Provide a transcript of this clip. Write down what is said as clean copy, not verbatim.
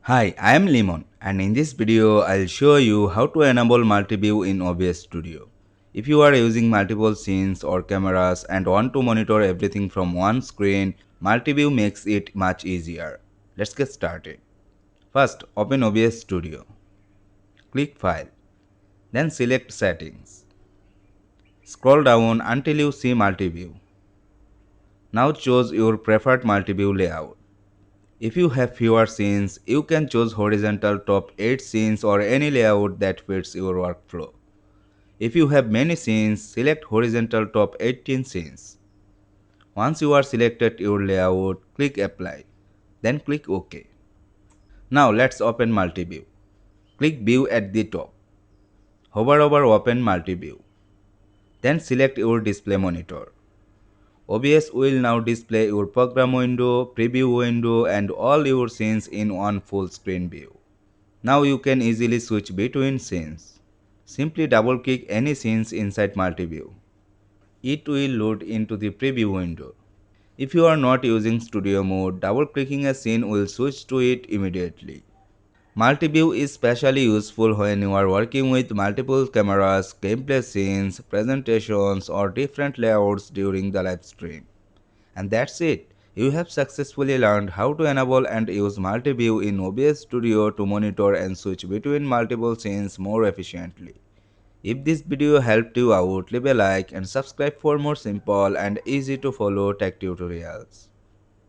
Hi, I am Limon, and in this video I'll show you how to enable Multiview in OBS Studio. If you are using multiple scenes or cameras and want to monitor everything from one screen, Multiview makes it much easier. Let's get started. First, open OBS Studio. Click File, then select Settings. Scroll down until you see Multiview. Now choose your preferred Multiview layout. If you have fewer scenes, you can choose horizontal top 8 scenes or any layout that fits your workflow. If you have many scenes, select horizontal top 18 scenes. Once you are selected your layout, click Apply. Then click OK. Now let's open Multiview. Click View at the top. Hover over Open Multiview. Then select your display monitor. OBS will now display your program window, preview window and all your scenes in one full screen view. Now you can easily switch between scenes. Simply double-click any scenes inside Multiview. It will load into the preview window. If you are not using studio mode, double-clicking a scene will switch to it immediately. Multiview is especially useful when you are working with multiple cameras, gameplay scenes, presentations, or different layouts during the live stream. And that's it. You have successfully learned how to enable and use Multiview in OBS Studio to monitor and switch between multiple scenes more efficiently. If this video helped you out, leave a like and subscribe for more simple and easy to follow tech tutorials.